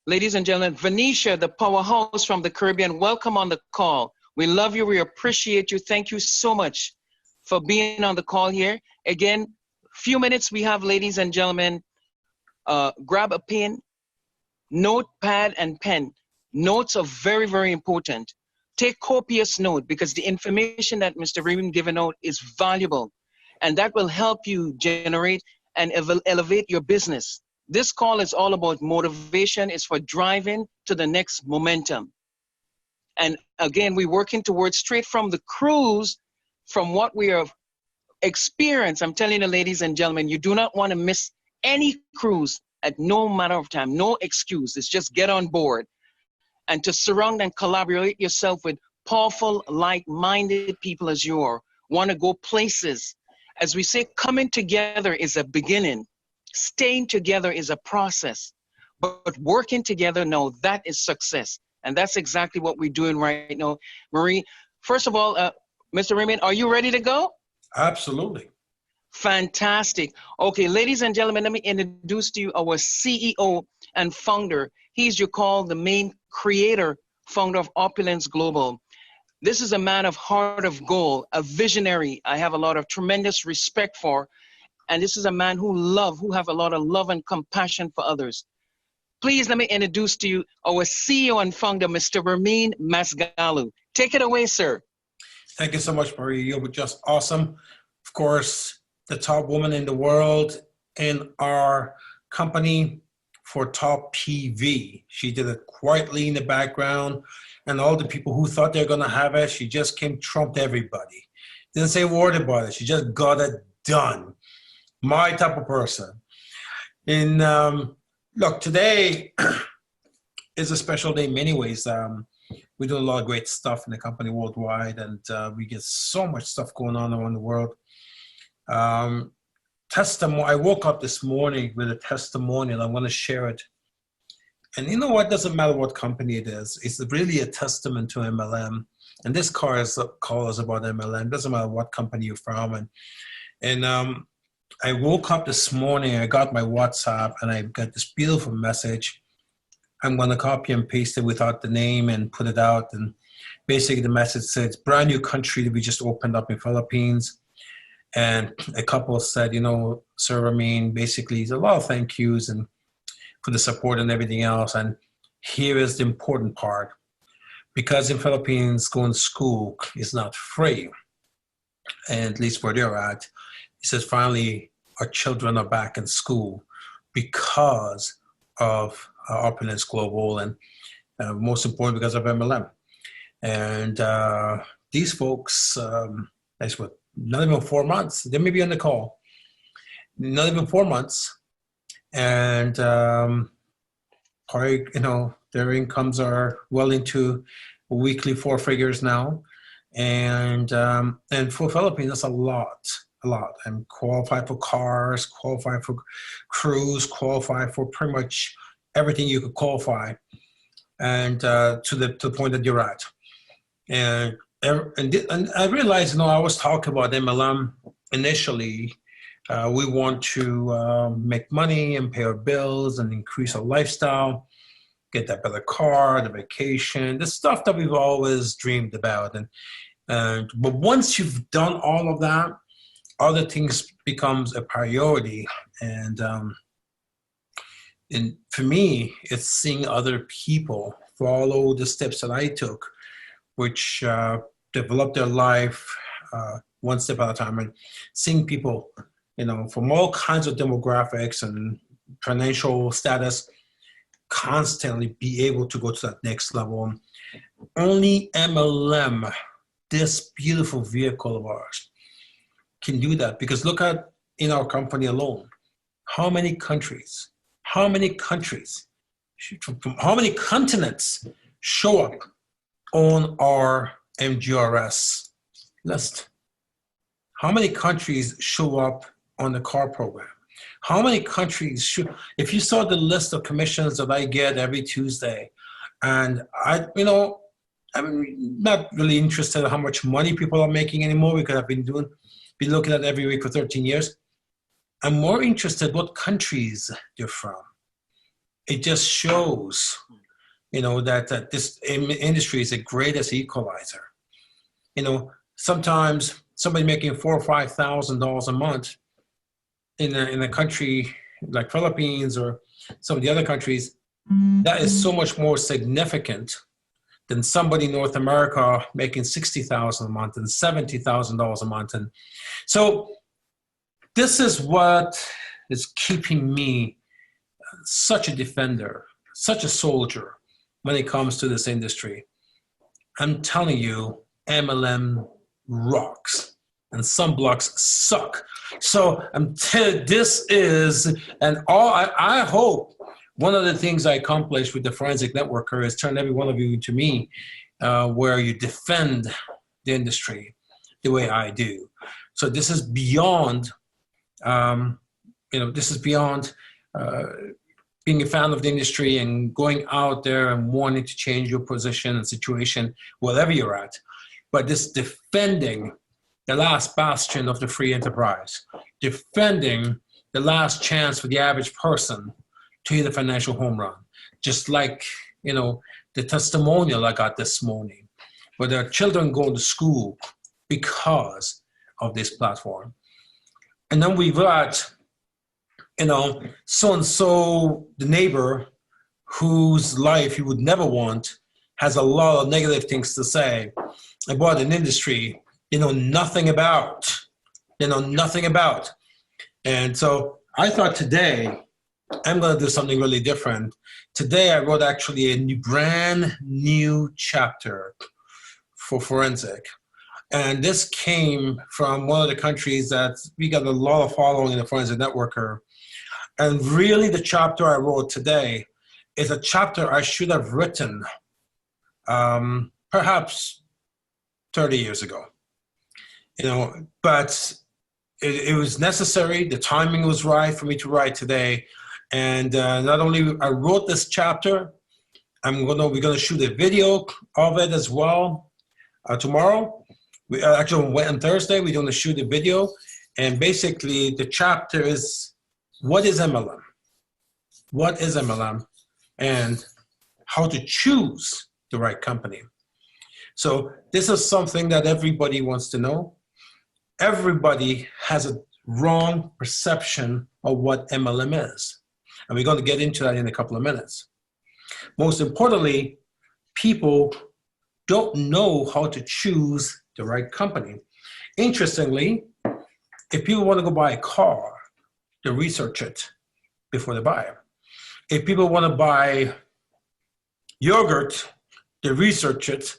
Ladies and gentlemen, Venetia, the powerhouse from the Caribbean, welcome on the call. We love you. We appreciate you. Thank you so much for being on the call here. Again, few minutes we have, ladies and gentlemen. Grab a pen, notepad and pen. Notes are very, very important. Take copious note because the information that Mr. Raymond given out is valuable, and that will help you generate and elevate your business. This call is all about motivation. It's for driving to the next momentum. And again, we're working towards straight from the cruise, from what we have experienced. I'm telling you, ladies and gentlemen, you do not want to miss any cruise at no matter of time, no excuse. It's just get on board and to surround and collaborate yourself with powerful, like-minded people as you are. Want to go places. As we say, coming together is a beginning. Staying together is a process, but working together, no, that is success. And that's exactly what we're doing right now. Marie, first of all, Mr. Raymond, are you ready to go? Absolutely. Fantastic. Okay, ladies and gentlemen, let me introduce to you our CEO and founder. He's you call the main creator, founder of Opulence Global. This is a man of heart of gold, a visionary I have a lot of tremendous respect for. And this is a man who have a lot of love and compassion for others. Please let me introduce to you our CEO and founder, Mr. Ramin Masgalu. Take it away, sir. Thank you so much, Marie. You were just awesome. Of course, the top woman in the world in our company for top PV. She did it quietly in the background, and all the people who thought they were going to have it, she just came, trumped everybody. Didn't say a word about it. She just got it done. My type of person. And look, today is a special day in many ways. We do a lot of great stuff in the company worldwide, and we get so much stuff going on around the world. Testimony. I woke up this morning with a testimonial. I want to share it. And you know what? Doesn't matter what company it is. It's really a testament to MLM. And this call is about MLM. Doesn't matter what company you're from. And I woke up this morning. I got my WhatsApp, and I got this beautiful message. I'm going to copy and paste it without the name and put it out. And basically the message says, brand new country that we just opened up in Philippines. And a couple said, you know, Sir Ramin, basically a lot of thank yous and for the support and everything else. And here is the important part. Because in Philippines, going to school is not free. And at least where they're at, he says, finally, our children are back in school because of Opulence Global, and most important because of MLM. And these folks, that's what, not even 4 months. They may be on the call. Not even 4 months. And probably, you know, their incomes are well into weekly 4 figures now. And for Philippines, that's a lot. I'm qualified for cars, qualified for cruise, qualified for pretty much everything you could qualify, and to the point that you're at. And I realized, you know, I was talking about MLM initially. We want to make money and pay our bills and increase our lifestyle, get that better car, the vacation, the stuff that we've always dreamed about. But once you've done all of that, other things becomes a priority. And for me, it's seeing other people follow the steps that I took, which develop their life one step at a time, and seeing people, you know, from all kinds of demographics and financial status, constantly be able to go to that next level. Only MLM, this beautiful vehicle of ours, can do that. Because look at, in our company alone, how many countries, how many continents show up on our MGRS list? How many countries show up on the car program? How many countries should, if you saw the list of commissions that I get every Tuesday, and I'm not really interested in how much money people are making anymore, because I've been looking at it every week for 13 years. I'm more interested what countries they're from. it just shows, that this industry is the greatest equalizer. Sometimes somebody making $4,000 or $5,000 a month in a country like Philippines or some of the other countries, that is so much more significant than somebody in North America making $60,000 a month and $70,000 a month. And so this is what is keeping me such a defender, such a soldier when it comes to this industry. I'm telling you, MLM rocks and some blocks suck. So this is, and I hope one of the things I accomplished with the Forensic Networker is turn every one of you to me, where you defend the industry the way I do. So this is beyond, this is beyond being a fan of the industry and going out there and wanting to change your position and situation, wherever you're at. But this defending the last bastion of the free enterprise, defending the last chance for the average person to hit a financial home run. Just like, the testimonial I got this morning, where there are children going to school because of this platform. And then we've got, so-and-so, the neighbor whose life you would never want, has a lot of negative things to say about an industry they know nothing about. And so I thought today, I'm going to do something really different. Today, I wrote actually a brand new chapter for Forensic. And this came from one of the countries that we got a lot of following in the Forensic Networker. And really the chapter I wrote today is a chapter I should have written perhaps 30 years ago. But it was necessary. The timing was right for me to write today. And not only I wrote this chapter, we're gonna shoot a video of it as well tomorrow. Actually on Thursday, we're gonna shoot a video. And basically the chapter is, what is MLM? What is MLM? And how to choose the right company. So this is something that everybody wants to know. Everybody has a wrong perception of what MLM is. And we're going to get into that in a couple of minutes. Most importantly, people don't know how to choose the right company. Interestingly, if people want to go buy a car, they research it before they buy it. If people want to buy yogurt, they research it,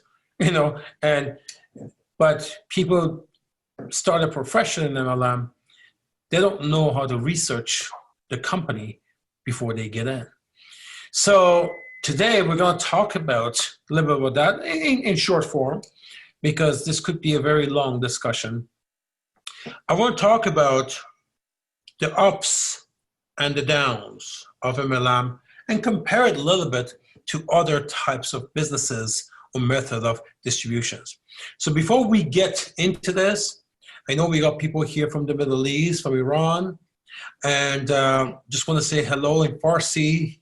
but people start a profession in MLM, they don't know how to research the company before they get in. So today we're going to talk about a little bit about that in short form, because this could be a very long discussion. I want to talk about the ups and the downs of MLM and compare it a little bit to other types of businesses or method of distributions. So before we get into this, I know we got people here from the Middle East, from Iran, and just want to say hello in Farsi.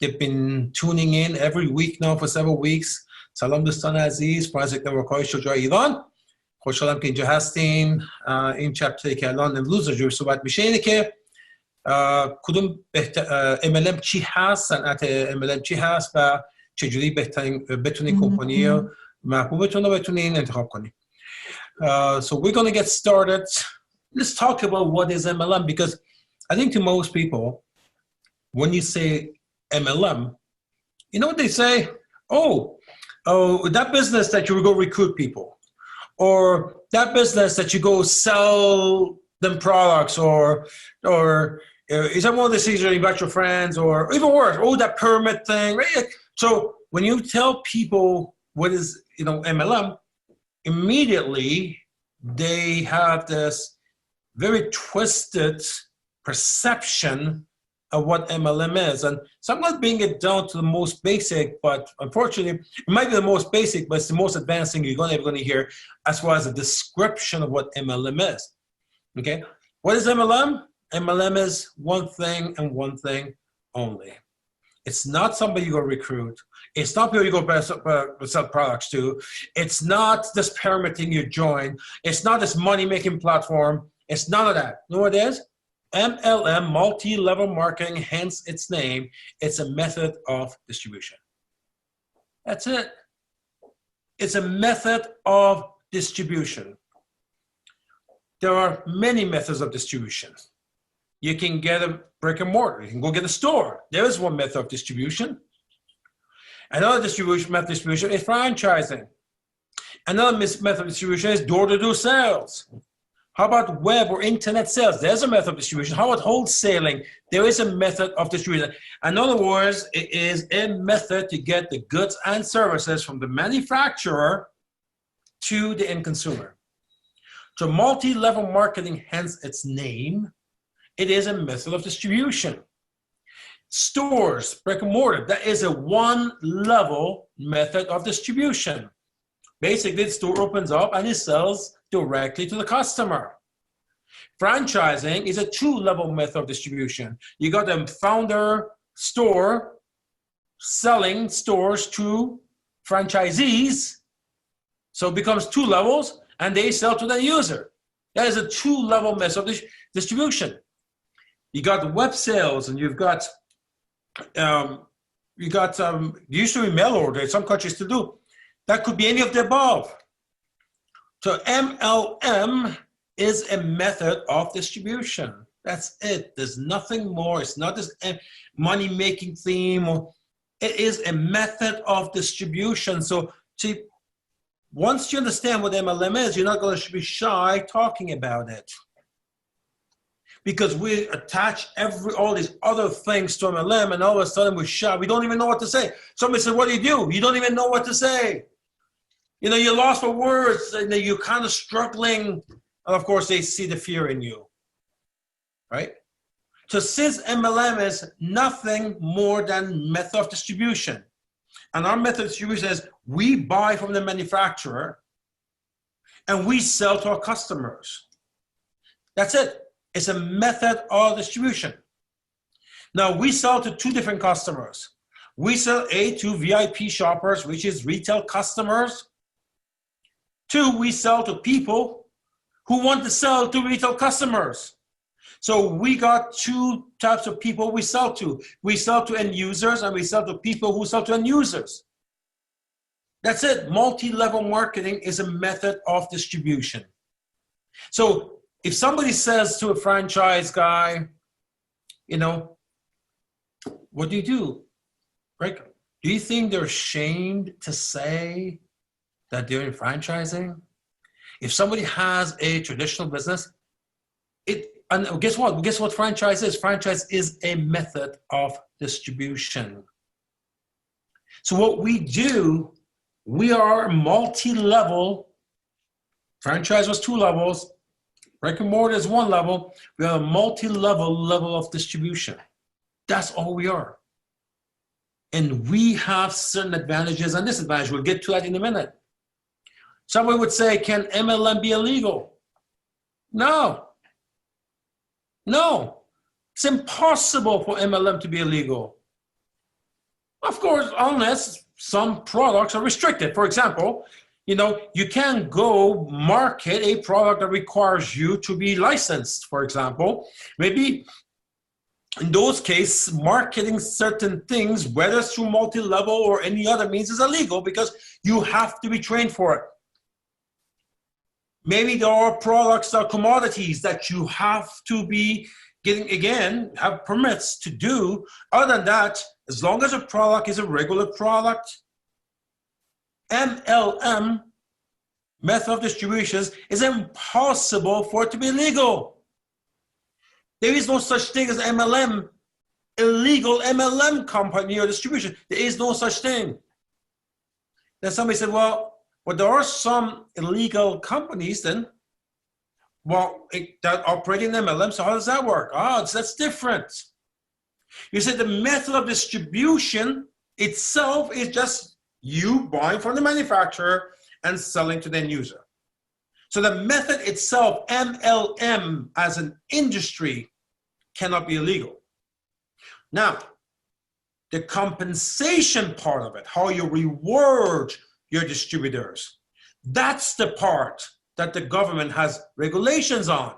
They've been tuning in every week now for several weeks. Salam dostan aziz, Forensic Network شجاع ایران. خوشحالم که اینجا هستین. این چپتری که الان امروز راجع بهش صحبت میشه اینه که کدوم MLM چی هست، صنعت MLM چی هست و چجوری بتونین کمپانی محبوبتون رو بتونین انتخاب کنین. So we're going to get started. Let's talk about what is MLM, because I think to most people, when you say MLM, you know what they say? Oh, that business that you go recruit people, or that business that you go sell them products, or is that one of the things that you got your friends, or even worse, that pyramid thing, right? So when you tell people what is, MLM, immediately they have this very twisted perception of what MLM is. And so I'm not bringing it down to the most basic, but unfortunately, it might be the most basic, but it's the most advanced thing you're ever going to hear as far as a description of what MLM is. Okay? What is MLM? MLM is one thing and one thing only. It's not somebody you go recruit. It's not people you go sell products to. It's not this pyramid thing you join. It's not this money-making platform. It's none of that. You know what it is? MLM, multi-level marketing, hence its name. It's a method of distribution. That's it. It's a method of distribution. There are many methods of distribution. You can get a brick and mortar. You can go get a store. There is one method of distribution. Another method of distribution is franchising. Another method of distribution is door-to-door sales. How about web or internet sales? There's a method of distribution. How about wholesaling? There is a method of distribution. In other words, it is a method to get the goods and services from the manufacturer to the end consumer. So multi-level marketing, hence its name, it is a method of distribution. Stores, brick and mortar, that is a one-level method of distribution. Basically, the store opens up and it sells directly to the customer. Franchising is a two-level method of distribution. You got a founder store selling stores to franchisees, so it becomes two levels, and they sell to the user. That is a two-level method of distribution. You got web sales, and you've got usually mail order. Some countries still do. That could be any of the above. So MLM is a method of distribution. That's it. There's nothing more. It's not this money-making theme. It is a method of distribution. So see, once you understand what MLM is, you're not going to be shy talking about it. Because we attach all these other things to MLM, and all of a sudden we're shy. We don't even know what to say. Somebody said, what do? You don't even know what to say. You know, you're lost for words, and you're kind of struggling. And of course, they see the fear in you, right? So since MLM is nothing more than method of distribution, and our method of distribution is we buy from the manufacturer and we sell to our customers. That's it. It's a method of distribution. Now, we sell to two different customers. We sell to VIP shoppers, which is retail customers. Two, we sell to people who want to sell to retail customers. So we got two types of people we sell to. We sell to end users, and we sell to people who sell to end users. That's it. Multi-level marketing is a method of distribution. So if somebody says to a franchise guy, you know, what do? Right? Do you think they're ashamed to say that they're in franchising? If somebody has a traditional business, and guess what? Guess what franchise is? Franchise is a method of distribution. So what we do, we are multi-level. Franchise was two levels. Brick and mortar is one level. We are a multi-level of distribution. That's all we are. And we have certain advantages and disadvantages. We'll get to that in a minute. Someone would say, can MLM be illegal? No. No. It's impossible for MLM to be illegal. Of course, unless some products are restricted. For example, you know, you can't go market a product that requires you to be licensed, for example. Maybe in those cases, marketing certain things, whether it's through multi-level or any other means, is illegal because you have to be trained for it. Maybe there are products or commodities that you have to be getting, again, have permits to do. Other than that, as long as a product is a regular product, MLM, method of distributions, is impossible for it to be legal. There is no such thing as MLM, illegal MLM company or distribution. There is no such thing. Then somebody said, well, there are some illegal companies then, that operate in MLM, so how does that work? That's different. You said the method of distribution itself is just you buying from the manufacturer and selling to the end user. So the method itself, MLM as an industry, cannot be illegal. Now, the compensation part of it, how you reward your distributors, that's the part that the government has regulations on.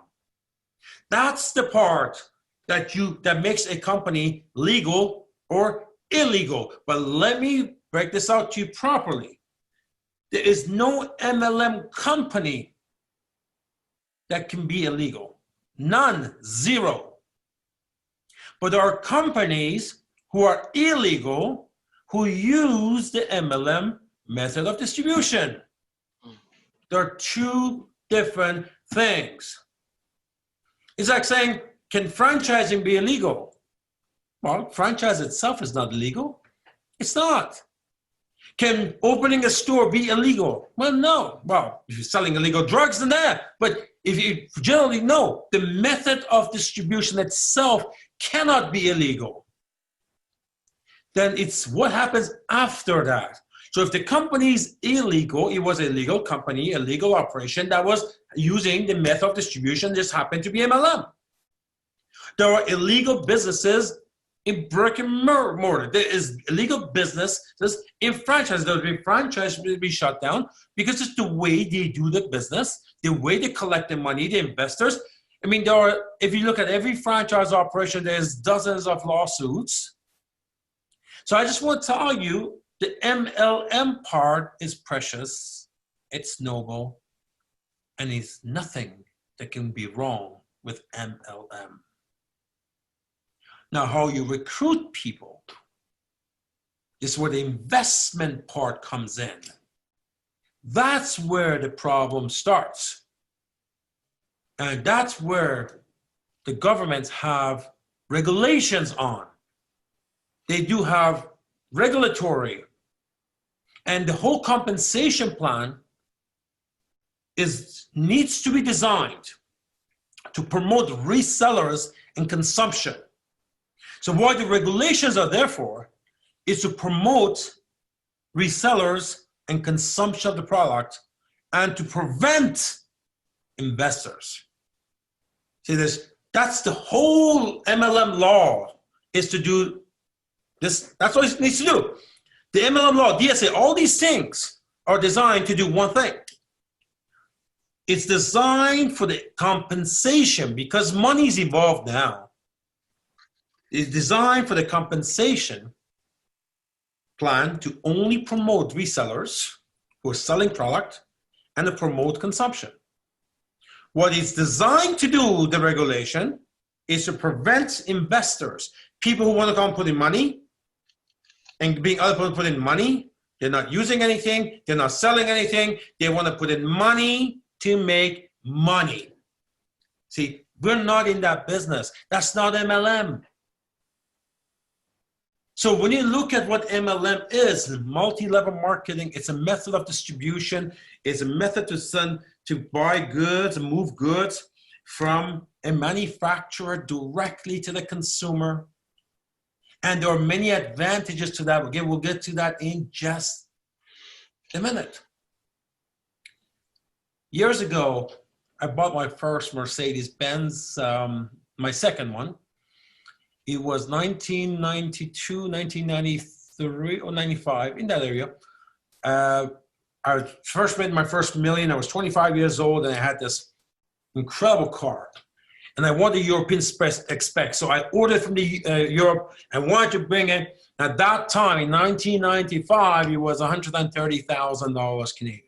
That's the part that makes a company legal or illegal. But let me break this out to you properly. There is no MLM company that can be illegal. None, zero. But there are companies who are illegal who use the MLM method of distribution. There are two different things. It's like saying, can franchising be illegal? Well, franchise itself is not illegal. It's not. Can opening a store be illegal? Well, no. Well, if you're selling illegal drugs, then that. But if you generally know, the method of distribution itself cannot be illegal. Then it's what happens after that. So if the company is illegal, it was a legal company, a legal operation that was using the method of distribution, just happened to be MLM. There are illegal businesses in brick and mortar. There is illegal businesses in franchise. There will be franchise will be shut down because it's the way they do the business, the way they collect the money, the investors. I mean, there are, if you look at every franchise operation, there's dozens of lawsuits. So I just want to tell you, the MLM part is precious, it's noble, and it's nothing that can be wrong with MLM. Now, how you recruit people is where the investment part comes in. That's where the problem starts. And that's where the governments have regulations on. They do have regulatory, and the whole compensation plan needs to be designed to promote resellers and consumption. So what the regulations are there for is to promote resellers and consumption of the product and to prevent investors. See, that's the whole MLM law, is to do this. That's what it needs to do. The MLM law, DSA, all these things are designed to do one thing. It's designed for the compensation, because money's evolved now. It's designed for the compensation plan to only promote resellers who are selling product and to promote consumption. What it's designed to do, the regulation, is to prevent investors, people who want to come put in money, and being other people put in money. They're not using anything, they're not selling anything, they want to put in money to make money. See, we're not in that business. That's not MLM. So when you look at what MLM is, multi-level marketing, it's a method of distribution, it's a method to buy goods and move goods from a manufacturer directly to the consumer. And there are many advantages to that. Again, we'll get to that in just a minute. Years ago, I bought my first Mercedes-Benz, my second one. It was 1992, 1993, or 95, in that area. I first made my first million. I was 25 years old, and I had this incredible car. And I wanted the European spec, so I ordered from Europe and wanted to bring it. At that time, in 1995, it was $130,000 Canadian.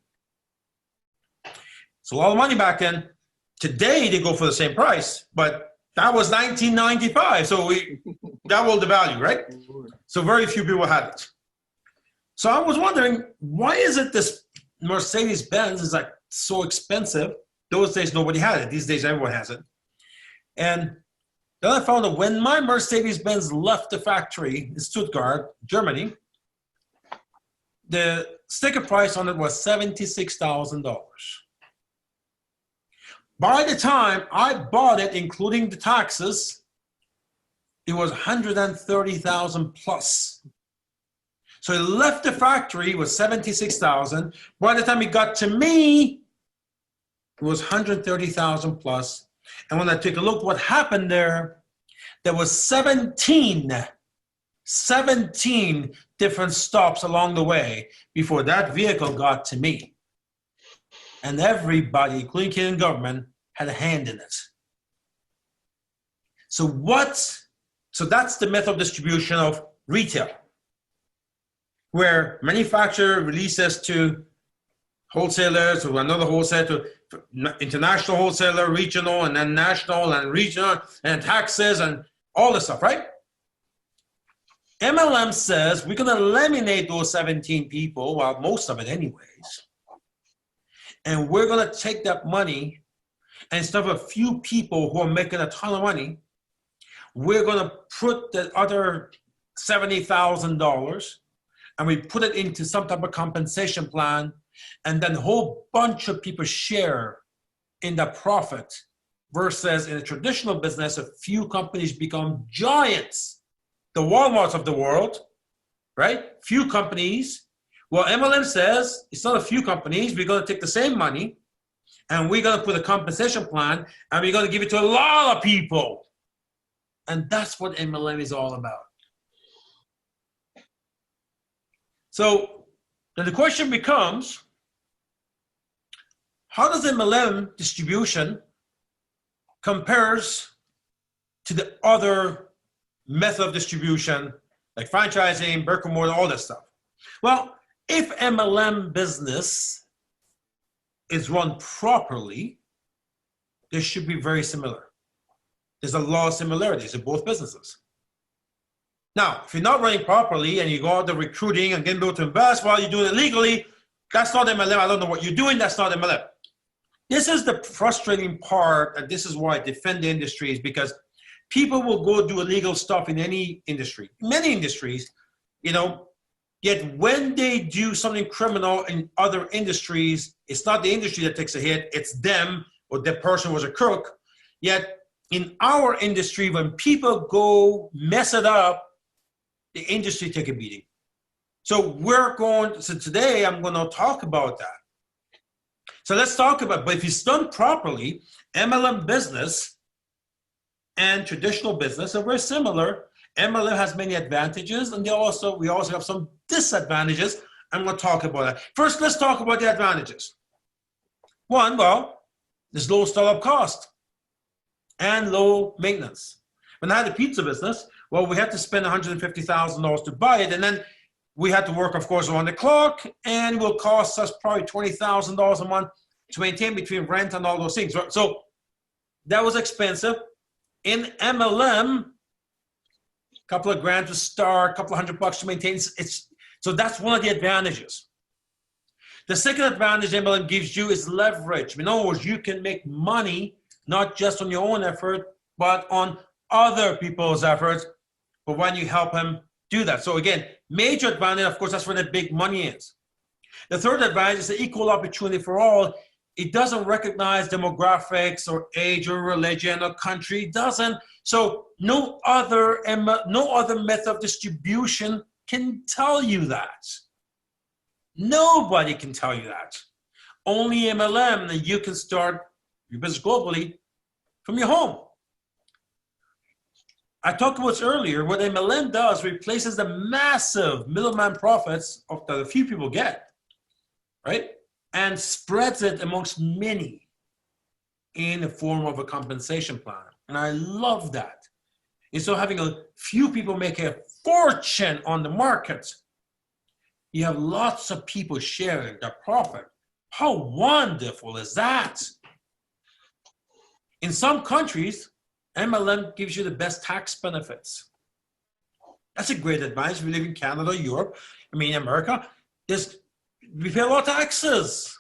It's a lot of money back then. Today, they go for the same price, but that was 1995, so we doubled the value, right? So very few people had it. So I was wondering, why is it this Mercedes-Benz is like so expensive? Those days, nobody had it. These days, everyone has it. And then I found that when my Mercedes-Benz left the factory in Stuttgart, Germany, the sticker price on it was $76,000. By the time I bought it, including the taxes, it was $130,000 plus. So it left the factory with $76,000. By the time it got to me, it was $130,000 plus. And when I took a look what happened there, there was 17 17 different stops along the way before that vehicle got to me. And everybody, including Canadian government, had a hand in it. So that's the method of distribution of retail, where manufacturer releases to wholesalers, to another wholesaler, to international wholesaler, regional, and then national and regional, and taxes and all this stuff, right? MLM says we're going to eliminate those 17 people, well, most of it anyways, and we're going to take that money, and instead of a few people who are making a ton of money, we're going to put the other $70,000 and we put it into some type of compensation plan, and then a whole bunch of people share in the profit, versus in a traditional business, a few companies become giants, the Walmarts of the world, right? Few companies. Well, MLM says it's not a few companies. We're going to take the same money and we're going to put a compensation plan and we're going to give it to a lot of people. And that's what MLM is all about. So then the question becomes, how does MLM distribution compares to the other method of distribution, like franchising, brick and mortar, all that stuff? Well, if MLM business is run properly, they should be very similar. There's a lot of similarities in both businesses. Now, if you're not running properly and you go out there recruiting and getting people to invest while you're doing it legally, that's not MLM. I don't know what you're doing. That's not MLM. This is the frustrating part, and this is why I defend the industry, is because people will go do illegal stuff in any industry, many industries, yet when they do something criminal in other industries, it's not the industry that takes a hit, it's them, or the person was a crook. Yet in our industry, when people go mess it up, the industry take a beating. So today I'm going to talk about that. So let's talk about, but if it's done properly, MLM business and traditional business are very similar. MLM has many advantages, and we also have some disadvantages. I'm going to talk about that. First, let's talk about the advantages. One, well, there's low startup cost and low maintenance. When I had a pizza business, well, we had to spend $150,000 to buy it, and then we had to work, of course, around the clock, and it will cost us probably $20,000 a month to maintain between rent and all those things. So that was expensive. In MLM, a couple of grand to start, a couple of $100 to maintain. So that's one of the advantages. The second advantage MLM gives you is leverage. In other words, you can make money not just on your own effort, but on other people's efforts, but when you help them do that. So again, major advantage, of course, that's where the big money is. The third advantage is the equal opportunity for all. It doesn't recognize demographics or age or religion or country. It doesn't. So no other method of distribution can tell you that. Nobody can tell you that. Only MLM, that you can start your business globally from your home. I talked about this earlier. What MLM does replaces the massive middleman profits of that a few people get, right? And spreads it amongst many in the form of a compensation plan. And I love that. And so having a few people make a fortune on the market, you have lots of people sharing their profit. How wonderful is that? In some countries, MLM gives you the best tax benefits. That's a great advantage. We live in Canada, Europe, America. We pay a lot of taxes.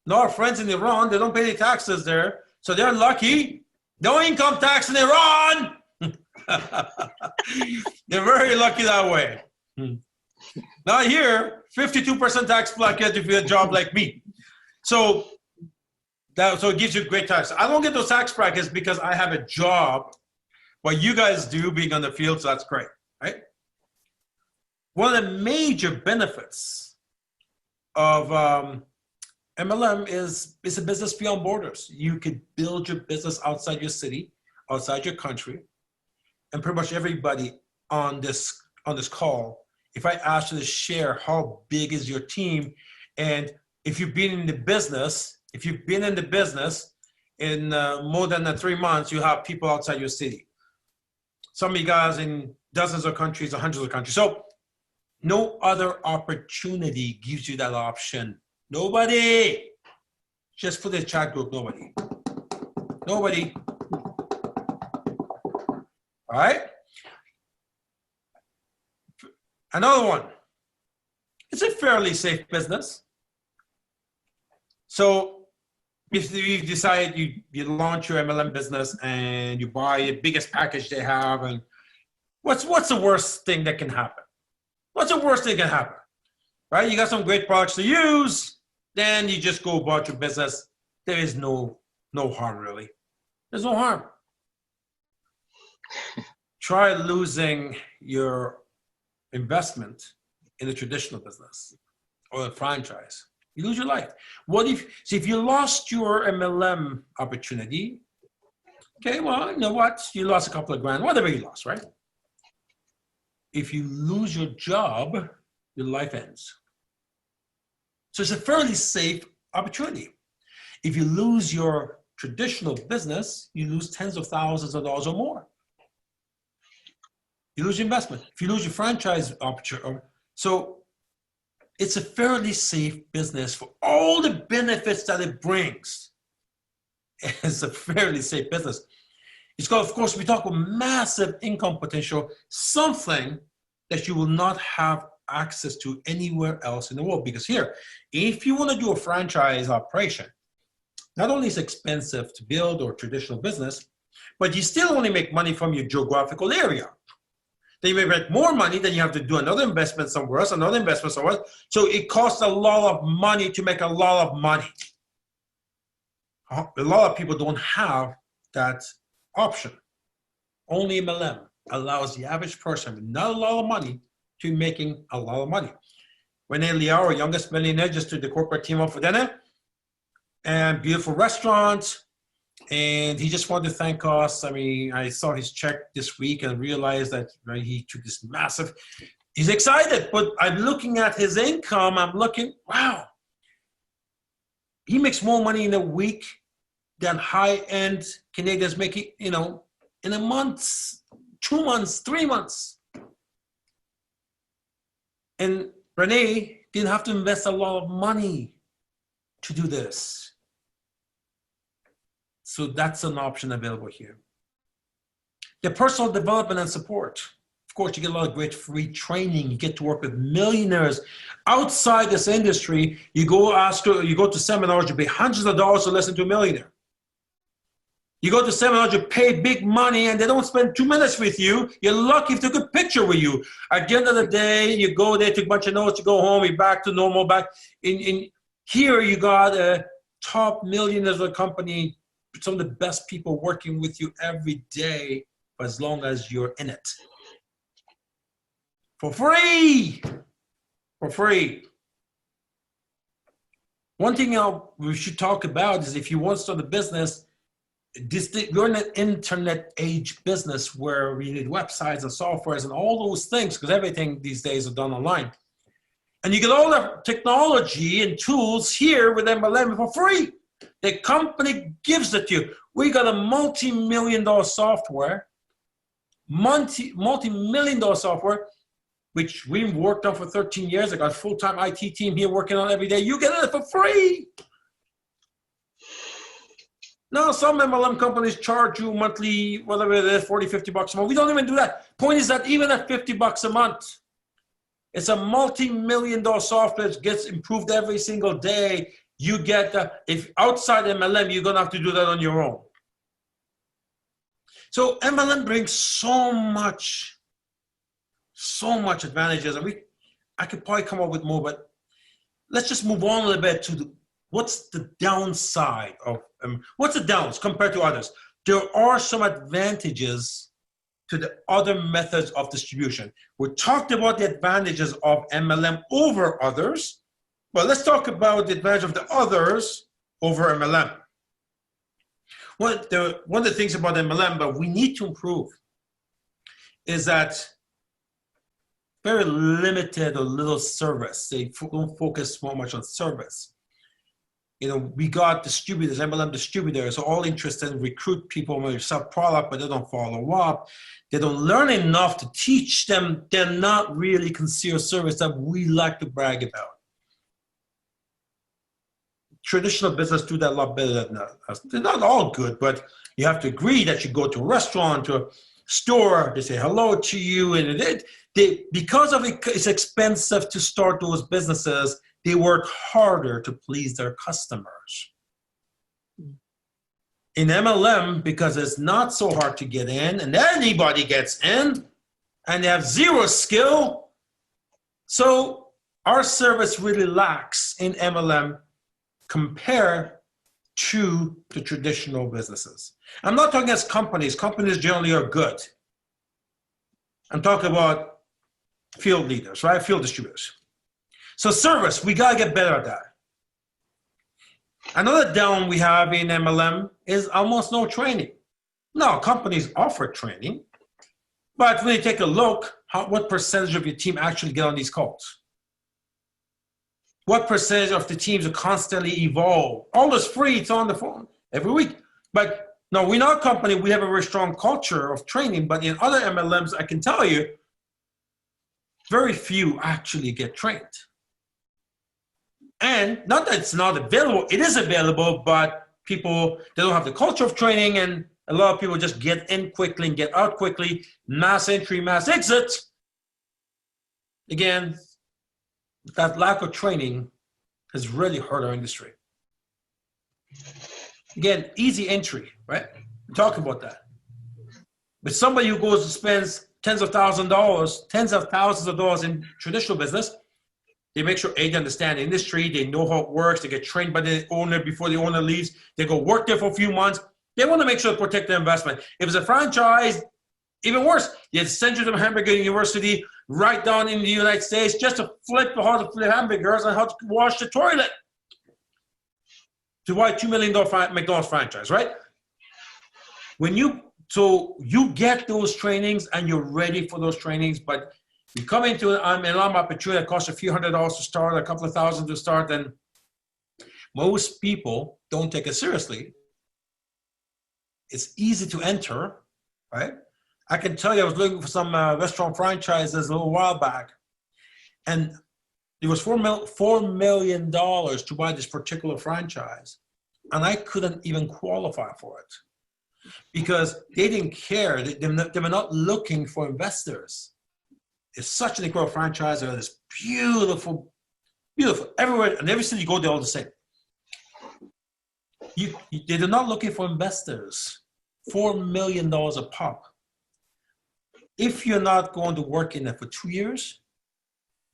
Now our friends in Iran, they don't pay any taxes there. So they're lucky. No income tax in Iran. They're very lucky that way. Now here, 52% tax bracket if you have a job like me. So it gives you great tax. I don't get those tax brackets because I have a job. What you guys do being on the field, so that's great, right? One of the major benefits of MLM is a business beyond borders. You could build your business outside your city, outside your country, and pretty much everybody on this call if I asked you to share how big is your team, and if you've been in the business, in more than 3 months, you have people outside your city. Some of you guys in dozens of countries or hundreds of countries. So no other opportunity gives you that option. Nobody. Just put in the chat group, nobody. Nobody. All right? Another one. It's a fairly safe business. So if you decide you launch your MLM business and you buy the biggest package they have, and what's the worst thing that can happen? What's the worst thing that can happen? Right? You got some great products to use, then you just go about your business. There is no harm, really. There's no harm. Try losing your investment in a traditional business or a franchise. You lose your life. What if you lost your MLM opportunity? Okay, well, you know what? You lost a couple of grand, whatever you lost, right? If you lose your job, your life ends. So it's a fairly safe opportunity. If you lose your traditional business, you lose tens of thousands of dollars or more. You lose your investment. If you lose your franchise opportunity, so it's a fairly safe business for all the benefits that it brings. It's a fairly safe business. It's got, of course, we talk about massive income potential, something that you will not have access to anywhere else in the world. Because here, if you want to do a franchise operation, not only is it expensive to build or traditional business, but you still only make money from your geographical area. Then you may make more money, then you have to do another investment somewhere else, another investment somewhere else. So it costs a lot of money to make a lot of money. A lot of people don't have that option. Only MLM allows the average person with not a lot of money to making a lot of money. Renee Liao, our youngest millionaire, just took the corporate team up for dinner and beautiful restaurants. And he just wanted to thank us. I mean, I saw his check this week and realized that he took this massive, he's excited, but I'm looking at his income. I'm looking, wow. He makes more money in a week than high-end Canadians making, in a month, 2 months, 3 months. And Renee didn't have to invest a lot of money to do this. So that's an option available here. The personal development and support. Of course, you get a lot of great free training. You get to work with millionaires outside this industry. You go to seminars, you pay hundreds of dollars to listen to a millionaire. You go to seminars, you pay big money, and they don't spend 2 minutes with you. You're lucky if they took a picture with you. At the end of the day, you go there, take a bunch of notes, you go home, you're back to normal. Back in here, you got a top millionaires of the company, some of the best people working with you every day, for as long as you're in it. For free. For free. One thing we should talk about is if you want to start a business, we're in an internet age business where we need websites and softwares and all those things, because everything these days are done online. And you get all the technology and tools here with MLM for free. The company gives it to you. We got a multi-million-dollar software, multi-million-dollar software, which we worked on for 13 years. I got a full-time IT team here working on it every day. You get it for free. Now, some MLM companies charge you monthly, whatever it is, 40, 50 bucks a month. We don't even do that. Point is that even at 50 bucks a month, it's a multi-million-dollar software that gets improved every single day. You get, if outside MLM, you're gonna have to do that on your own. So MLM brings so much advantages. And I could probably come up with more, but let's just move on a little bit to what's the downside of, what's the downs compared to others? There are some advantages to the other methods of distribution. We talked about the advantages of MLM over others, but let's talk about the advantage of the others over MLM. One of the things about MLM, but we need to improve, is that very limited or little service. They don't focus so much on service. We got distributors, MLM distributors, are all interested in recruit people when you sell product, but they don't follow up. They don't learn enough to teach them. They're not really concierge service that we like to brag about. Traditional business do that a lot better than us. They're not all good, but you have to agree that you go to a restaurant, to a store, they say hello to you, and because of it's expensive to start those businesses, they work harder to please their customers. In MLM, because it's not so hard to get in, and anybody gets in, and they have zero skill, so our service really lacks in MLM compared to the traditional businesses. I'm not talking as companies. Companies generally are good. I'm talking about field leaders, right? Field distributors. So service, we gotta get better at that. Another down we have in MLM is almost no training. No, companies offer training, but when you take a look, what percentage of your team actually get on these calls? What percentage of the teams are constantly evolve? All is free, it's on the phone every week. But no, we're not a company, we have a very strong culture of training, but in other MLMs, I can tell you, very few actually get trained. And not that it's not available, it is available, but people, they don't have the culture of training, and a lot of people just get in quickly and get out quickly, mass entry, mass exit. Again, that lack of training has really hurt our industry. Again, easy entry, right? We talk about that. But somebody who goes and spends tens of thousands of dollars in traditional business, they make sure they understand the industry, they know how it works, they get trained by the owner before the owner leaves, they go work there for a few months. They want to make sure to protect their investment. If it's a franchise, even worse, you send you to Hamburger University right down in the United States just to flip how to flip hamburgers and how to wash the toilet. To buy $2 million McDonald's franchise, right? So you get those trainings and you're ready for those trainings, but you come into an MLM opportunity that costs a few $100s to start, a couple of thousand to start, and most people don't take it seriously. It's easy to enter, right? I can tell you, I was looking for some restaurant franchises a little while back, and it was $4 million to buy this particular franchise, and I couldn't even qualify for it because they didn't care. They were not looking for investors. It's such an incredible franchise. It's beautiful, beautiful. Everywhere, and every city you go, they're all the same. They're not looking for investors. $4 million a pop. If you're not going to work in it for 2 years,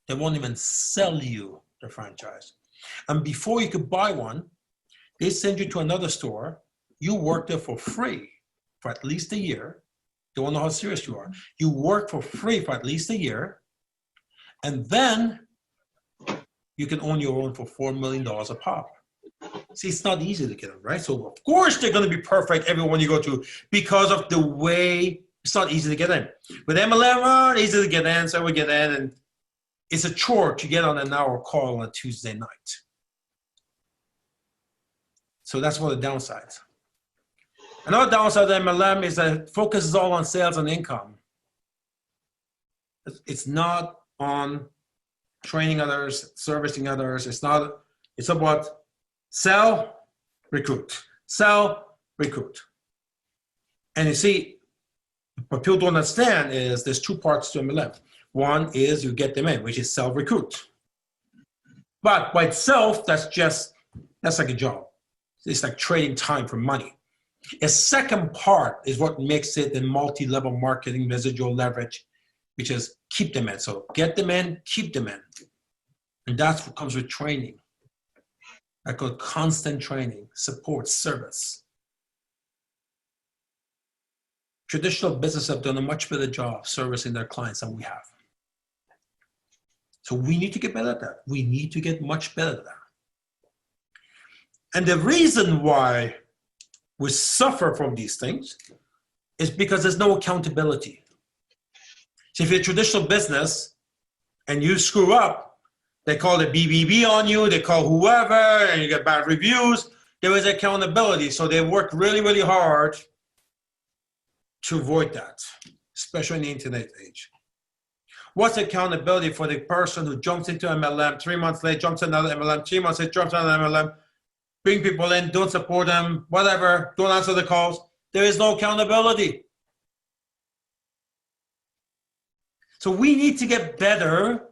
they won't even sell you the franchise. And before you could buy one, they send you to another store. You work there for free for at least a year. They won't know how serious you are. You work for free for at least a year, and then you can own your own for $4 million a pop. See, it's not easy to get them, right? So of course they're going to be perfect, everyone you go to, because of the way it's not easy to get in. With MLM, easy to get in, so we get in, and it's a chore to get on an hour call on a Tuesday night. So that's one of the downsides. Another downside of MLM is that it focuses all on sales and income. It's not on training others, servicing others. It's about sell, recruit, sell, recruit. And you see, what people don't understand is there's two parts to MLM. One is you get them in, which is sell, recruit. But by itself, that's like a job. It's like trading time for money. A second part is what makes it a multi-level marketing residual leverage, which is keep them in. So get them in, keep them in. And that's what comes with training. I call it constant training, support, service. Traditional businesses have done a much better job servicing their clients than we have. So we need to get better at that. We need to get much better at that. And the reason why we suffer from these things is because there's no accountability. So if you're a traditional business, and you screw up, they call the BBB on you, they call whoever, and you get bad reviews. There is accountability. So they work really, really hard to avoid that, especially in the internet age. What's accountability for the person who jumps into MLM, 3 months later jumps into another MLM, 3 months later jumps into another MLM, bring people in, don't support them, whatever, don't answer the calls? There is no accountability. So we need to get better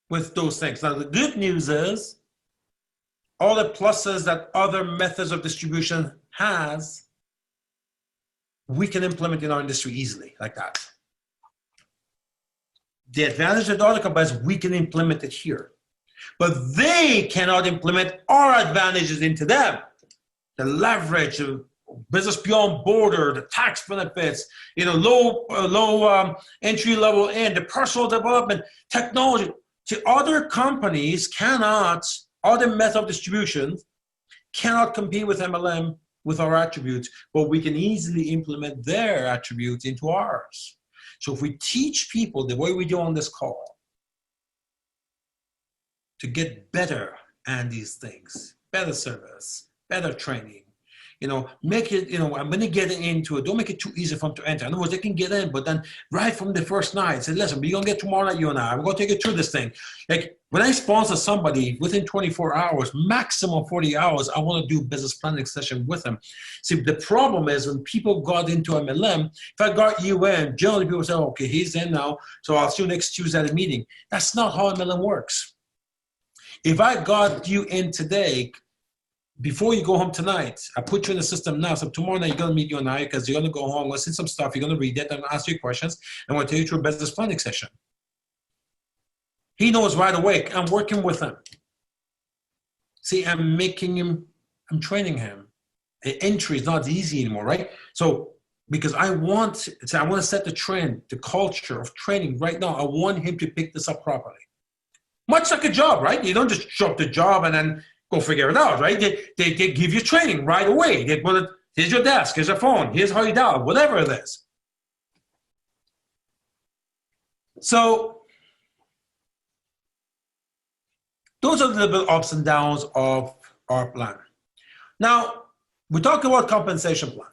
with those things. Now, the good news is all the pluses that other methods of distribution has, we can implement in our industry easily, like that. The advantage of the other companies, we can implement it here. But they cannot implement our advantages into them. The leverage, the business beyond border, the tax benefits, low entry level in, the personal development, technology. To other companies cannot, other method of distribution cannot compete with MLM with our attributes, but we can easily implement their attributes into ours. So if we teach people the way we do on this call to get better at these things, better service, better training, make it, I'm going to get into it. Don't make it too easy for them to enter. In other words, they can get in, but then right from the first night, say, listen, we're going to get tomorrow night, you and I'm going to take you through this thing. Like when I sponsor somebody within 24 hours, maximum 40 hours, I want to do business planning session with them. See, the problem is when people got into MLM, if I got you in, generally people say, okay, he's in now, so I'll see you next Tuesday at a meeting. That's not how MLM works. If I got you in today, before you go home tonight, I put you in the system now. So tomorrow night, you're going to meet you and I because you're going to go home, listen to some stuff. You're going to read it. I'm going to ask you questions. I'm going to take you through a business planning session. He knows right away. I'm working with him. See, I'm training him. The entry is not easy anymore, right? So because I want to set the trend, the culture of training right now. I want him to pick this up properly. Much like a job, right? You don't just show up the job and then go figure it out, right? They give you training right away. They put it, here's your desk, here's your phone, here's how you dial, whatever it is. So those are the little ups and downs of our plan. Now, we talk about compensation plan.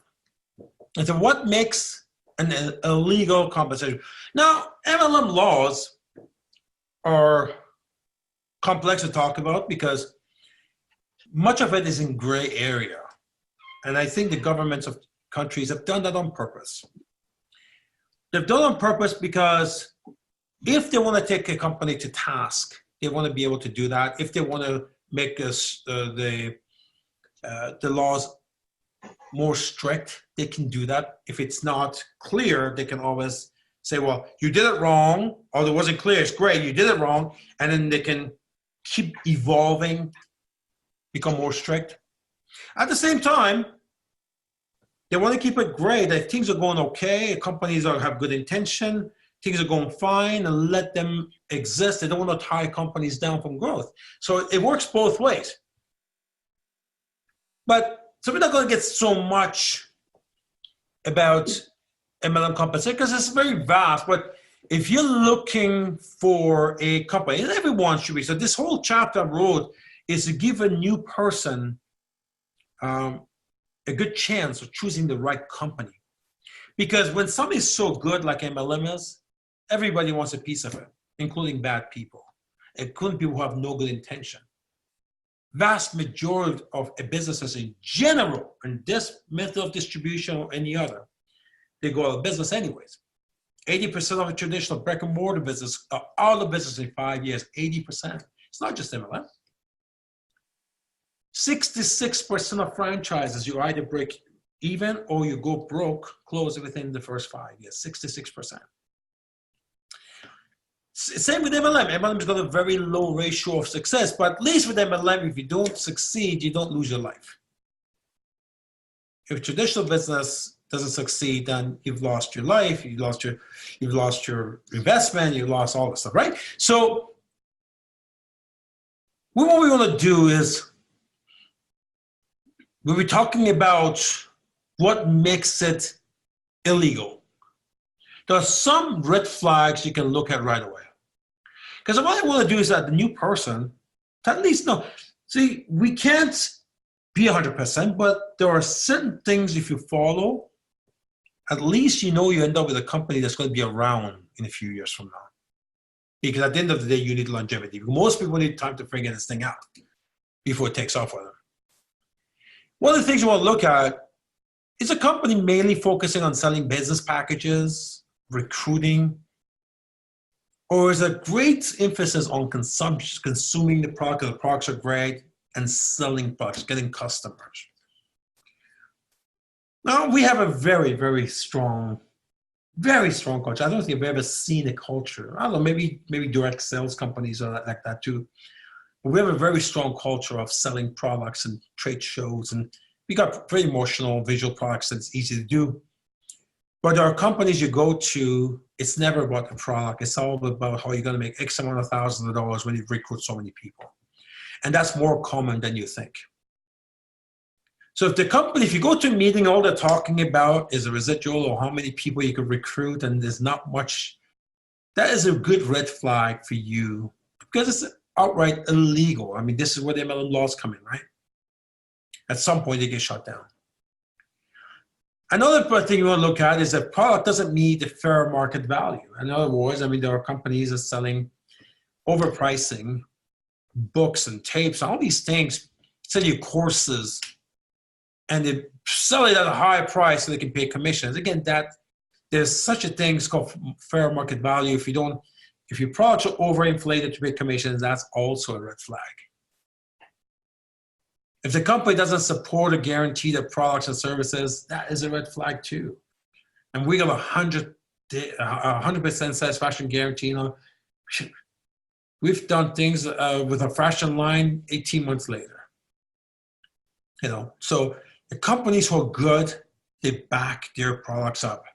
And so what makes an illegal compensation? Now, MLM laws are complex to talk about because much of it is in gray area. And I think the governments of countries have done that on purpose. They've done it on purpose because if they want to take a company to task, they want to be able to do that. If they want to make the laws more strict, they can do that. If it's not clear, they can always say, well, you did it wrong, or it wasn't clear, it's great, you did it wrong, and then they can keep evolving, become more strict. At the same time, they want to keep it gray, that things are going okay, companies have good intention, things are going fine, and let them exist. They don't want to tie companies down from growth. So it works both ways. So we're not going to get so much about MLM compensation because it's very vast, but if you're looking for a company, and everyone should be, so this whole chapter I wrote is to give a new person a good chance of choosing the right company. Because when somebody's so good like MLM is, everybody wants a piece of it, including bad people, including people who have no good intention. Vast majority of businesses in general, in this method of distribution or any other, they go out of business anyways. 80% of a traditional brick and mortar business are out of business in 5 years, 80%. It's not just MLM. 66% of franchises, you either break even or you go broke, close within the first 5 years, 66%. Same with MLM. MLM has got a very low ratio of success, but at least with MLM, if you don't succeed, you don't lose your life. If traditional business doesn't succeed, then you've lost your life, you've lost your investment, you've lost all this stuff, right? So what we want to do is we'll be talking about what makes it illegal. There are some red flags you can look at right away. Because what I want to do is that the new person, to at least know, see, we can't be 100%, but there are certain things if you follow, at least you know you end up with a company that's going to be around in a few years from now. Because at the end of the day, you need longevity. Most people need time to figure this thing out before it takes off for them. One of the things you want to look at is a company mainly focusing on selling business packages, recruiting, or is a great emphasis on consumption, consuming the product, the products are great, and selling products, getting customers. Now, we have a very, very strong culture. I don't think I've ever seen a culture. I don't know, maybe direct sales companies are like that too. But we have a very strong culture of selling products and trade shows, and we got very emotional visual products that's easy to do. But there are companies you go to, it's never about the product. It's all about how you're going to make X amount of thousands of dollars when you recruit so many people. And that's more common than you think. So if the company, if you go to a meeting, all they're talking about is a residual or how many people you could recruit, and there's not much, that is a good red flag for you because it's outright illegal. I mean, this is where the MLM laws come in, right? At some point, they get shut down. Another thing you want to look at is that product doesn't meet the fair market value. In other words, I mean, there are companies that are selling overpricing books and tapes, all these things, sell you courses, and they sell it at a high price so they can pay commissions. Again, that there's such a thing called fair market value. If your products are overinflated to pay commissions, that's also a red flag. If the company doesn't support or guarantee their products and services, that is a red flag too. And we got 100% satisfaction guarantee. You know, we've done things with a fashion line 18 months later. You know, so the companies who are good, they back their products up.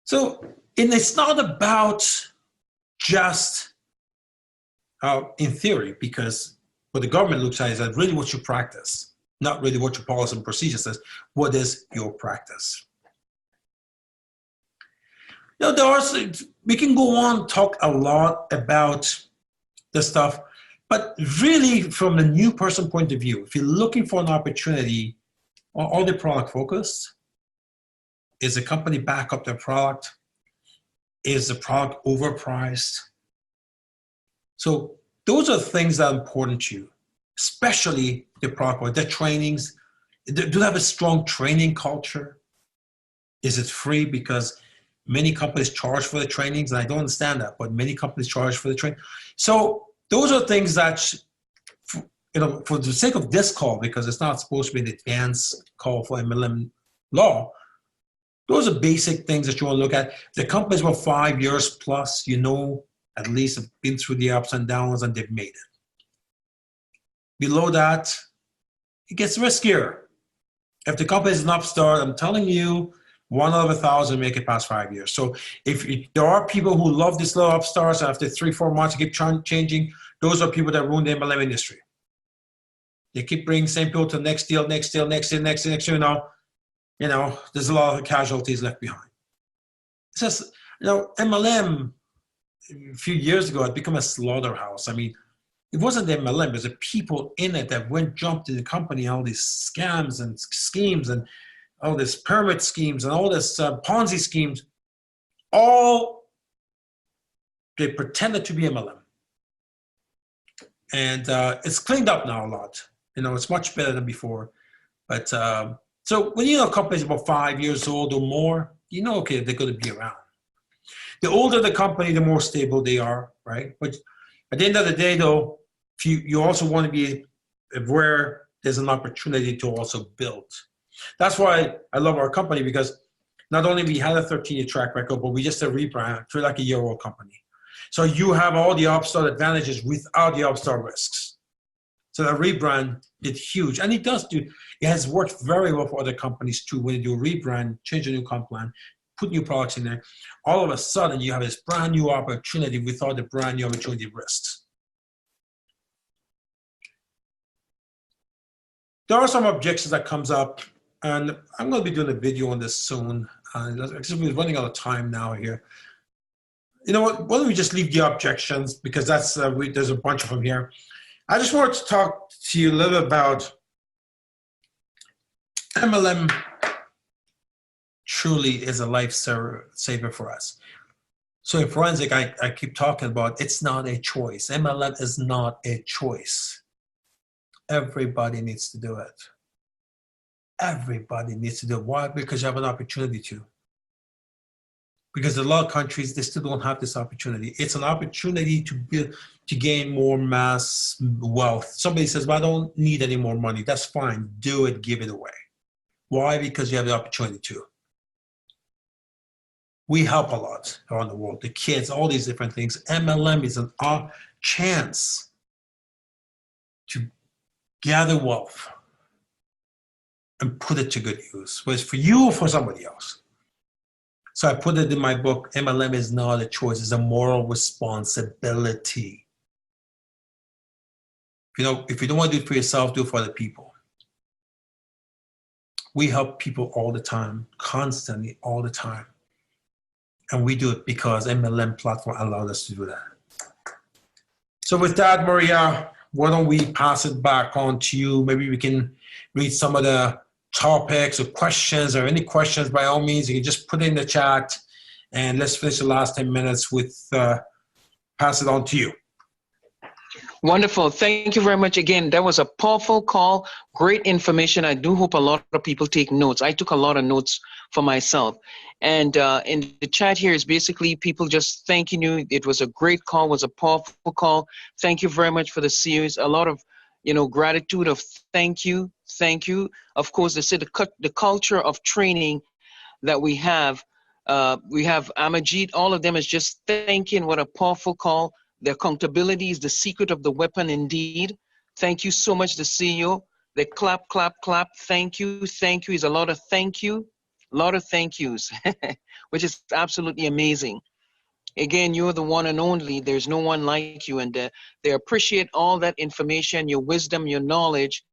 So, and it's not about just in theory, because what the government looks at is that really what you practice, not really what your policy and procedure says. What is your practice? You know, we can go on, talk a lot about this stuff, but really from the new person point of view, if you're looking for an opportunity, are they product focused? Is the company back up their product? Is the product overpriced? So those are things that are important to you, especially the product, the trainings. Do they have a strong training culture? Is it free? Because many companies charge for the trainings, and I don't understand that, but many companies charge for the training. So those are things that, you know, for the sake of this call, because it's not supposed to be an advanced call for MLM law, those are basic things that you want to look at. The companies were 5 years plus, you know, at least have been through the ups and downs and they've made it. Below that, it gets riskier. If the company is an upstart, I'm telling you, 1 out of 1,000 make it past 5 years. So if there are people who love these little upstarts, after 3-4 months, keep changing, those are people that ruin the MLM industry. They keep bringing same people to the next deal, you know, there's a lot of casualties left behind. It's just, you know, MLM, a few years ago, had become a slaughterhouse. I mean, it wasn't the MLM, it was the people in it that jumped in the company, all these scams and schemes and all this pyramid schemes and all this Ponzi schemes, all they pretended to be MLM. And it's cleaned up now a lot. You know, it's much better than before. But so when you know a company's about 5 years old or more, you know, okay, they're going to be around. The older the company, the more stable they are, right? But at the end of the day, though, if you also want to be aware there's an opportunity to also build. That's why I love our company, because not only we had a 13-year track record, but we just a rebrand to like a year-old company. So you have all the upstart advantages without the upstart risks. So that rebrand did huge, and it has worked very well for other companies too. When you do a rebrand, change a new comp plan, put new products in there, all of a sudden you have this brand new opportunity without the brand new opportunity risks. There are some objections that comes up And I'm going to be doing a video on this soon. Actually, we're running out of time now here. You know what? Why don't we just leave the objections, because that's there's a bunch of them here. I just wanted to talk to you a little about MLM. Truly is a lifesaver for us. So in forensic, I keep talking about it's not a choice. MLM is not a choice. Everybody needs to do it. Everybody needs to do it. Why? Because you have an opportunity to. Because a lot of countries, they still don't have this opportunity. It's an opportunity to build, to gain more mass wealth. Somebody says, well, I don't need any more money. That's fine. Do it. Give it away. Why? Because you have the opportunity to. We help a lot around the world. The kids, all these different things. MLM is a chance to gather wealth and put it to good use, whether it's for you or for somebody else. So I put it in my book, MLM is not a choice, it's a moral responsibility. You know, if you don't want to do it for yourself, do it for other people. We help people all the time, constantly, all the time. And we do it because MLM platform allowed us to do that. So with that, Maria, why don't we pass it back on to you? Maybe we can read some of the topics or questions, or any questions, by all means, you can just put it in the chat, and let's finish the last 10 minutes with, pass it on to you. Wonderful. Thank you very much again. That was a powerful call. Great information. I do hope a lot of people take notes. I took a lot of notes for myself. And in the chat here is basically people just thanking you. It was a great call, was a powerful call. Thank you very much for the series. A lot of, gratitude of thank you. Thank you. Of course, they said the culture of training that we have Amajit, all of them is just thanking. What a powerful call. The accountability is the secret of the weapon indeed. Thank you so much, the CEO. They clap, clap, clap. Thank you. Thank you is a lot of thank you. A lot of thank yous, which is absolutely amazing. Again, you're the one and only. There's no one like you. And they appreciate all that information, your wisdom, your knowledge,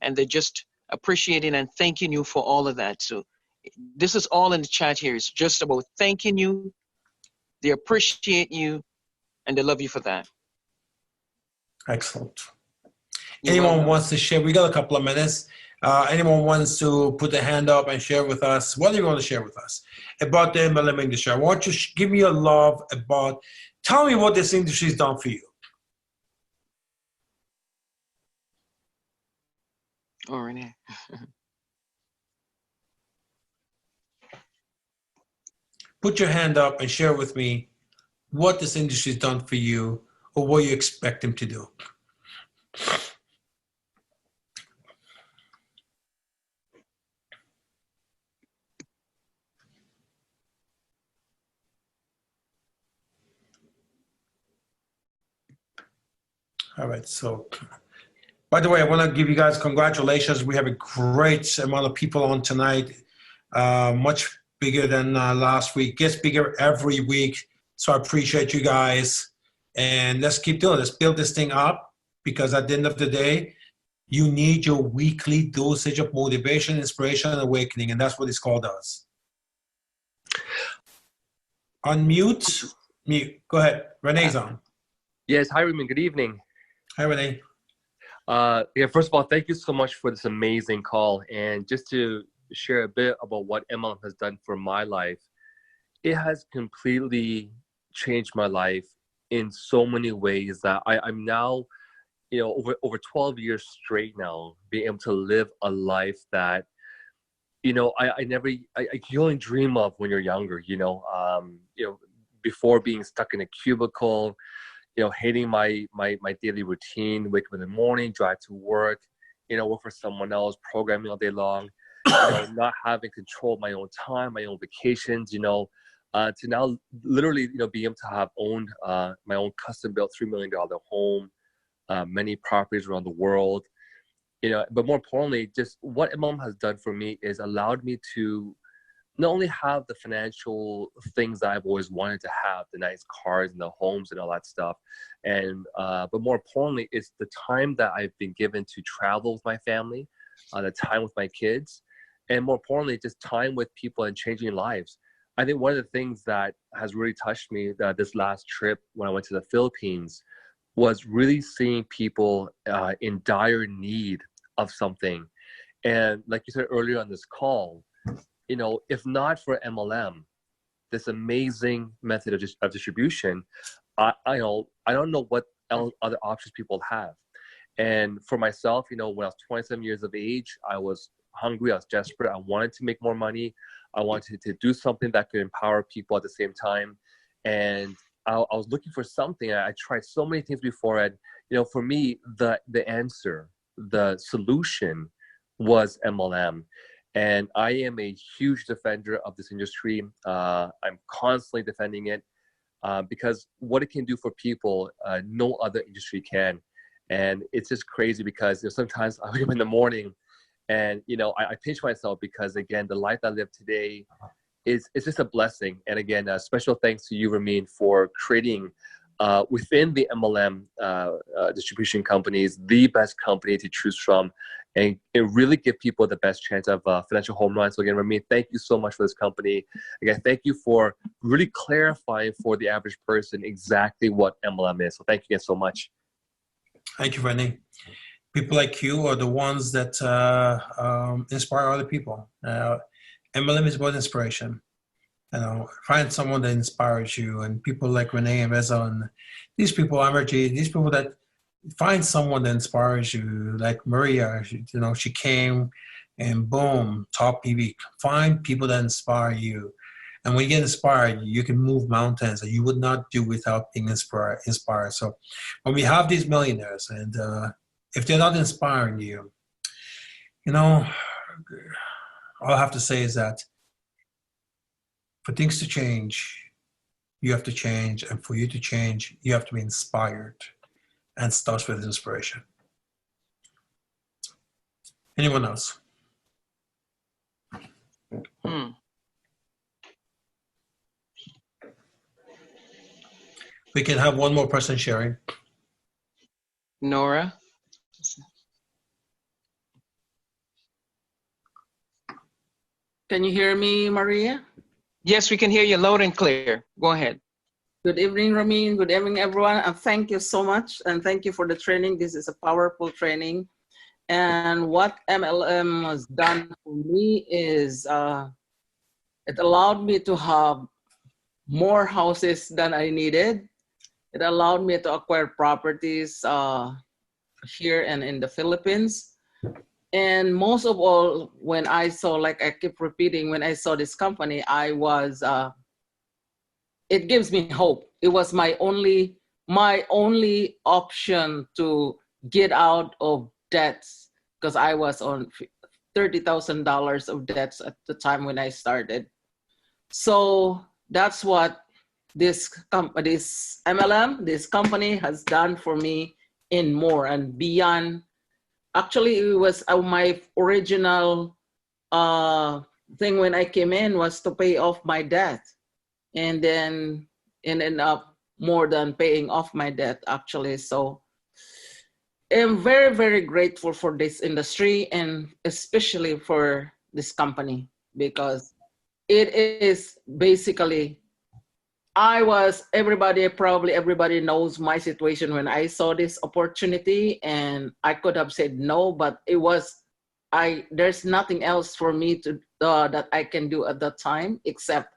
and they're just appreciating and thanking you for all of that. So this is all in the chat here. It's just about thanking you. They appreciate you, and they love you for that. Excellent. You're Anyone welcome. wants to share? We got a couple of minutes. Anyone wants to put their hand up and share with us? What do you want to share with us about the MLM industry? I want you to give me your love about, tell me what this industry has done for you. All right. Put your hand up and share with me what this industry has done for you, or what you expect them to do. All right, so by the way, I want to give you guys congratulations. We have a great amount of people on tonight, much bigger than last week. Gets bigger every week, so I appreciate you guys. And let's keep doing it. Let's build this thing up, because at the end of the day, you need your weekly dosage of motivation, inspiration, and awakening, and that's what this call does. Unmute, mute. Go ahead. Renee's on. Yes, hi, Raymond. Good evening. Hi, Renee. Yeah, first of all, thank you so much for this amazing call. And just to share a bit about what MLM has done for my life, it has completely changed my life in so many ways that I'm now, over 12 years straight now, being able to live a life that, I you only dream of when you're younger, before being stuck in a cubicle, hating my daily routine, wake up in the morning, drive to work, work for someone else, programming all day long, not having control of my own time, my own vacations, to now literally, being able to have owned my own custom-built $3 million home, many properties around the world, but more importantly, just what MLM has done for me is allowed me to not only have the financial things that I've always wanted to have, the nice cars and the homes and all that stuff, and but more importantly, it's the time that I've been given to travel with my family, the time with my kids, and more importantly, just time with people and changing lives. I think one of the things that has really touched me this last trip when I went to the Philippines was really seeing people in dire need of something. And like you said earlier on this call, if not for MLM, this amazing method of distribution, I don't know what other options people have. And for myself, when I was 27 years of age, I was hungry, I was desperate, I wanted to make more money, I wanted to do something that could empower people at the same time. And I was looking for something. I tried so many things before, and for me, the answer, the solution was MLM. And I am a huge defender of this industry. I'm constantly defending it because what it can do for people, no other industry can. And it's just crazy because sometimes I wake up in the morning and I pinch myself because, again, the life I live today is just a blessing. And again, special thanks to you, Ramin, for creating within the MLM distribution companies the best company to choose from, and really give people the best chance of financial home run. So again, Ramin, thank you so much for this company. Again, thank you for really clarifying for the average person exactly what MLM is. So thank you again so much. Thank you, Rennie. People like you are the ones that inspire other people. MLM is about inspiration. Find someone that inspires you, and people like Renee and Reza and these people, Amarji, these people that find someone that inspires you, like Maria. She came and boom, top PV. Find people that inspire you, and when you get inspired, you can move mountains that you would not do without being inspired. So, when we have these millionaires, and if they're not inspiring you, all I have to say is that for things to change, you have to change. And for you to change, you have to be inspired. And starts with inspiration. Anyone else? We can have one more person sharing. Nora? Can you hear me, Maria? Yes, we can hear you loud and clear. Go ahead. Good evening, Ramin. Good evening, everyone. And thank you so much. And thank you for the training. This is a powerful training. And what MLM has done for me is it allowed me to have more houses than I needed. It allowed me to acquire properties here and in the Philippines. And most of all, when I saw, like I keep repeating, when I saw this company, it gives me hope. It was my only option to get out of debts, because I was on $30,000 of debts at the time when I started. So that's what this MLM, this company has done for me in more and beyond. Actually, it was my original thing when I came in was to pay off my debt. And then it ended up more than paying off my debt, actually. So I'm very, very grateful for this industry, and especially for this company, because it is basically, probably everybody knows my situation when I saw this opportunity, and I could have said no, but there's nothing else for me to that I can do at that time except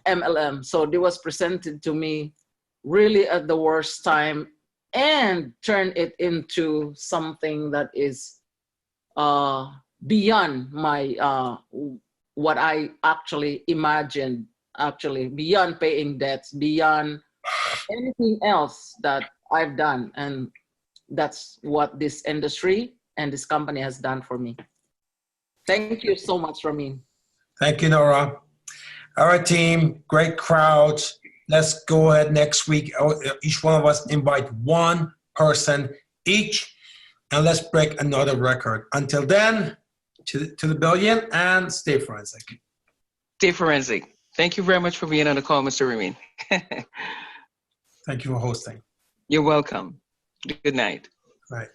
MLM. So it was presented to me really at the worst time, and turn it into something that is beyond my what I actually imagined, actually beyond paying debts, beyond anything else that I've done. And that's what this industry and this company has done for me. Thank you so much, Ramin. Thank you, Nora. All right, team, great crowd. Let's go ahead next week. Each one of us invite one person each, and let's break another record. Until then, to the billion, and stay forensic. Stay forensic. Thank you very much for being on the call, Mr. Ramin. Thank you for hosting. You're welcome. Good night. Right.